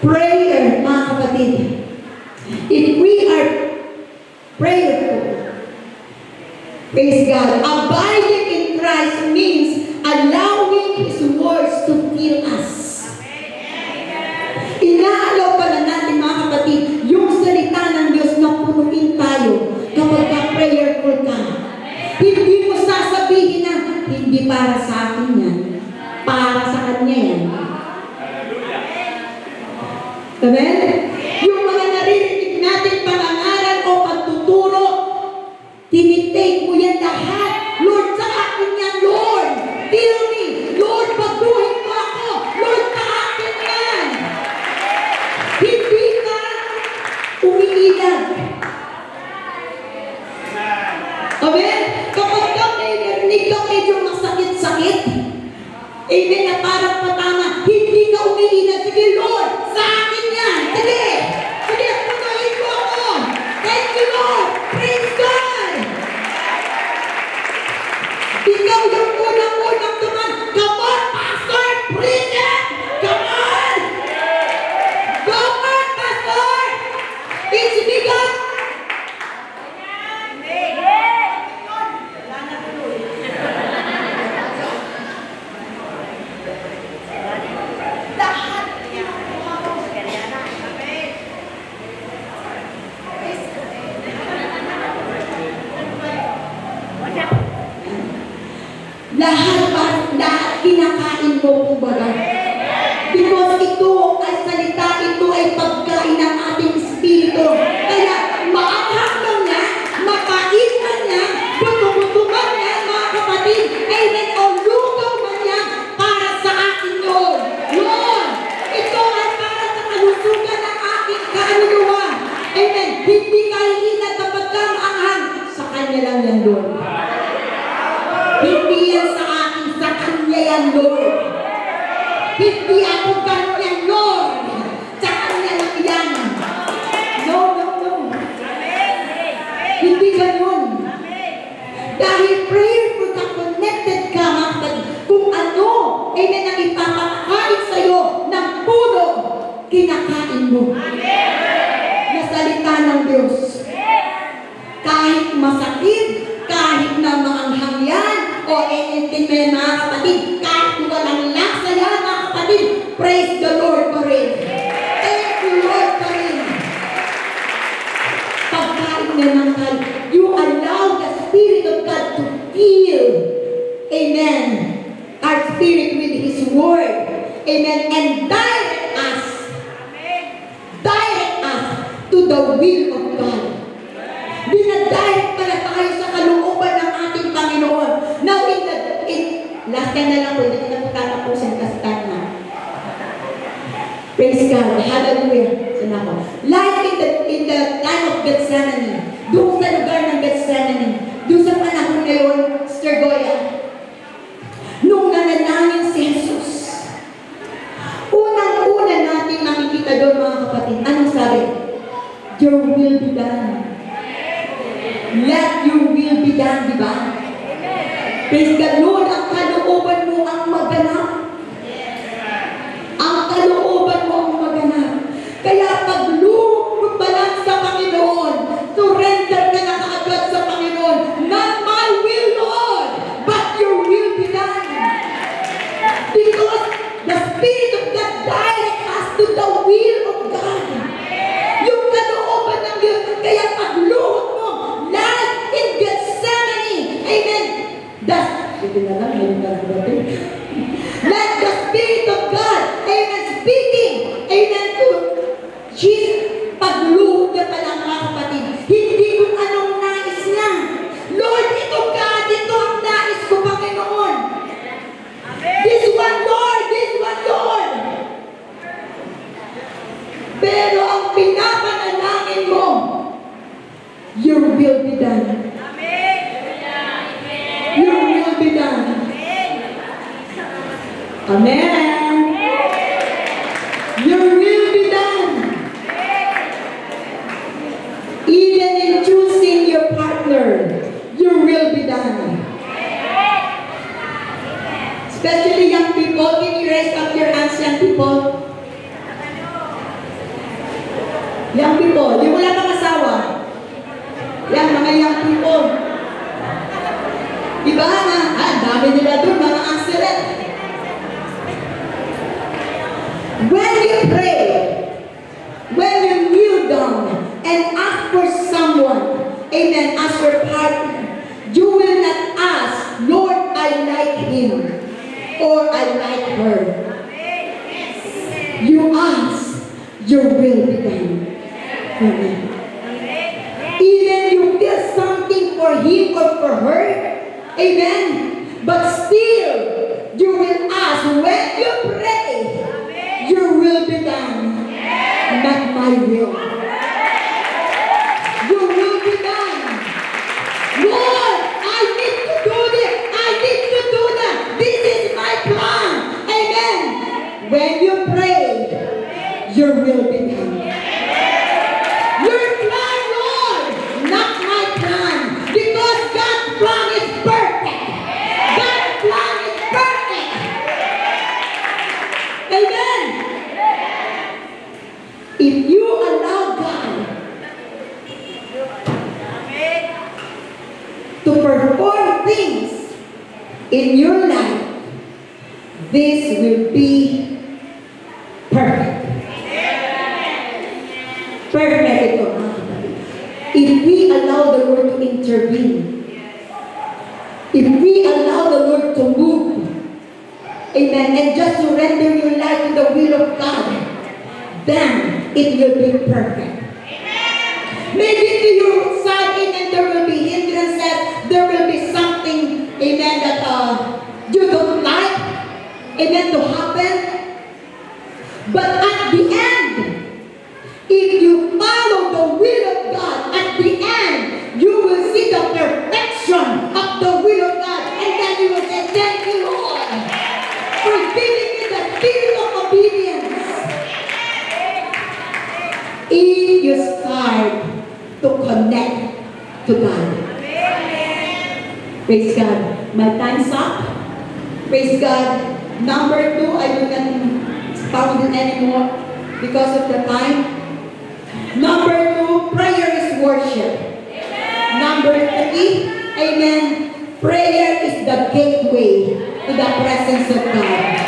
Prayer, mga kapatid. If we are prayerful, praise God, abiding in Christ means allowing His words to fill us. Inaalaw pala natin, mga kapatid, yung salita ng Diyos na punuin tayo kapag ka-prayerful ka. Hindi mo sasabihin na, hindi para sa akin yan. Para sa Kanya yan. Amen? Yung mga naririnig natin pangangaral o pagtuturo, tinitake mo yan lahat. Lord, sa akin yan, Lord. Fill me. Lord, baguhin mo ako. Lord, sa akin yan. Hindi ka na parang patama, hindi ka umiilan. Sige, Lord, sa akin yan. Sige. Sige, punuin mo ako. Thank you, Lord. Praise God. Ikaw yung unang-unang tuman. Come on, Pastor. Praise it. Come on. Go on, Pastor. It's begun. Lahat kinakain mo, kumbaga. Because ito ay salita, ito ay pagkain ng ating espiritu. Kaya maanghang lang niya, makain man niya, buto-butuman niya, mga kapatid. Amen. O lugaw man niya, para sa akin yun. Yun. Ito ay para sa kalusugan ng aking kaluluwa. Amen. Hindi kahihinat kapag kang anghang. Sa kanya lang yan doon. Hindi yan sa akin, sa kanya yan, Lord. Hindi ako ganyan, Lord. Sa kanya lang yan. No. Hindi ganun. Dahil prayerful ka, connected ka, mga kapatid. Kung ano, amen, ang ipapakain sa'yo ng puno, kinakain mo. Na salita ng Diyos. Kahit masakit, kahit na maanghang yan, o anything may mga kapatid, kahit walang laksa yan, mga kapatid, praise the Lord pa rin. Thank you, Lord pa rin. Pagkain naman tayo, you allow the Spirit of God to fill, amen, our spirit with His Word, amen, and direct us to the will of God. Dinadirect pala tayo sa kalooban ng ating Panginoon. Now, last time na lang po, hindi na po tatapusin kasi time na. Praise God. Hallelujah. Sana po. Like in the time of Gethsemane, doon sa lugar ng Gethsemane, doon sa panahon ngayon, Sister Goya, nung nananangin si Jesus, unang-una natin nakikita doon, mga kapatid, anong sabi? Your will be done. Let your will be done, di ba? Praise God, Lord, ang kalooban mo ang maganap. Ang kalooban mo ang maganap. Kaya pag lumog pa lang sa Panginoon, surrender ka na kaagad sa Panginoon. Not my will, Lord, but your will be done. Because the Spirit of God direct us to the will of God. Yung kalooban ng Diyos, kaya pag lumog mo, like in Gethsemane, amen, let the Spirit of God, amen, speaking, amen, to Jesus, pagluhod niya pala, mga kapatid, hindi kung anong nais niya. Lord, ito God, ito ang nais ko, Panginoon. This one, Lord, this one, Lord. Pero ang pinapanalangin mo, your will be done. Your will be done. Amen. Your will be done. Even in choosing your partner, your will be done. Especially young people, can you raise up your hands, young people? Young people, yung wala pang asawa. Yan, mga young people. Diba na? Dami nila doon, mga accident. When you pray, when you kneel down and ask for someone, amen, ask for partner, you will not ask, Lord, I like him or I like her. You ask, your will be done. Amen. Even you feel something for him or for her, amen, but still, you will ask, when you pray, your will be done, not my will. Your will be done. Lord, I need to do this. I need to do that. This is my plan. And when you pray, your will be done. Your plan, Lord, not my plan. Because God's plan is perfect. God's plan is perfect. Amen. If you allow God to perform things in your life, this will be perfect. Perfect ito. If we allow the Lord to intervene, if we allow the Lord to move, amen, and just surrender your life to the will of God, then it will be perfect. Maybe to your side, amen, there will be hindrances, there will be something, amen, that you don't like, amen, to happen. But at the end, if you follow the will of God, at the end, you will see the perfection of the will of God. And then you will say, thank you, Lord, for giving me the spirit of obedience. If you start to connect to God. Praise God. My time's up. Praise God. Number 2, I will not expound it anymore because of the time. Number 2, prayer is worship. Number 3, amen, prayer is the gateway to the presence of God.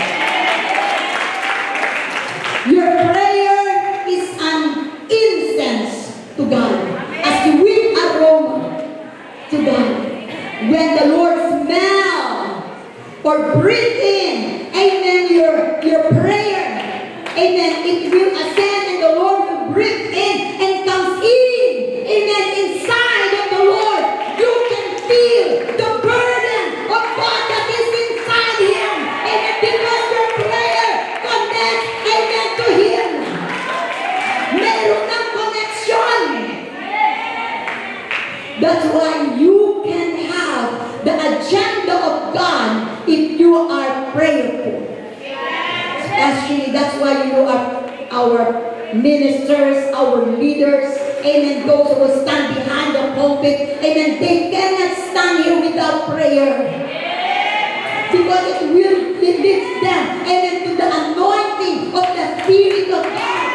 Your prayer is an incense to God, a sweet aroma to God. When the Lord smell or breathe in, amen, your prayer, amen, it will ascend and the Lord will breathe in and comes in, amen, inside of the Lord. You can feel the burden of God that is inside Him, amen, because your prayer connects, amen, to Him. Meron ng connection. That's why you can have the agenda of God if you are prayerful. Especially, that's why you are our ministers, our leaders, amen, those who will stand behind the pulpit, amen, they cannot stand here without prayer. Because it will lead them, amen, to the anointing of the Spirit of God.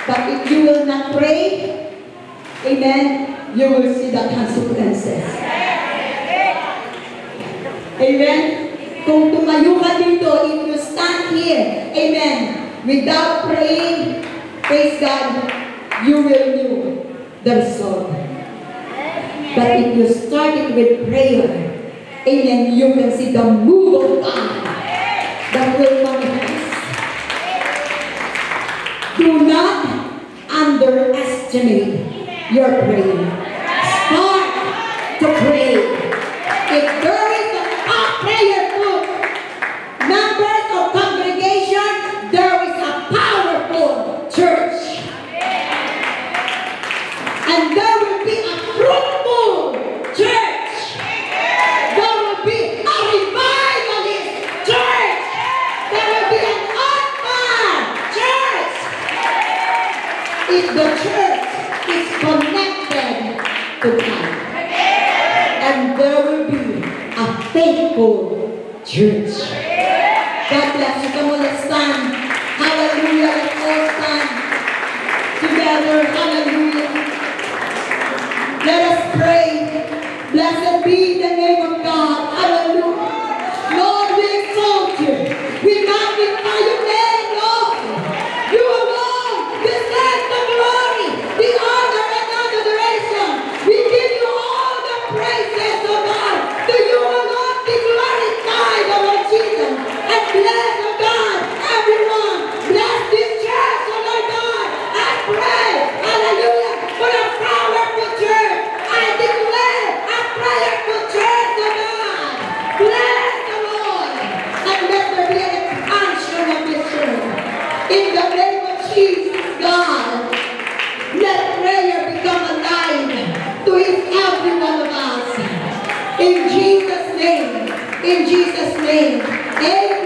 But if you will not pray, amen, you will see the consequences. Amen? Kung tumayo ka dito, if you stand here, amen, without praying, praise God, you will know the result. But if you start it with prayer, amen, you can see the move of God that will manifest. Do not underestimate your prayer. Start to pray. If there is a prayer book, members of congregation, there is a powerful church. And there will be a fruitful church. There will be a revivalist church. There will be an on-fire church. If the church is connected to God. And there will be a faithful church. God bless you. Come on, let's stand. Hallelujah. Let's all stand together. Hallelujah. Let us pray. Blessed be the name of God. Hallelujah. Lord, we exalt you. We magnify your name, Lord. You alone deserve the glory, the honor, and adoration. We give you all the praises, O God. To you alone be glorified, O Lord Jesus. And bless, O God, everyone. Bless this church, O Lord God. I pray, hallelujah, for a powerful church. I declare a prayerful church, O God. Bless the Lord. And let there be an expansion of this church. In the name of Jesus, God, let prayer become alive to each every one of us. In Jesus' name, in Jesus' name. Amen.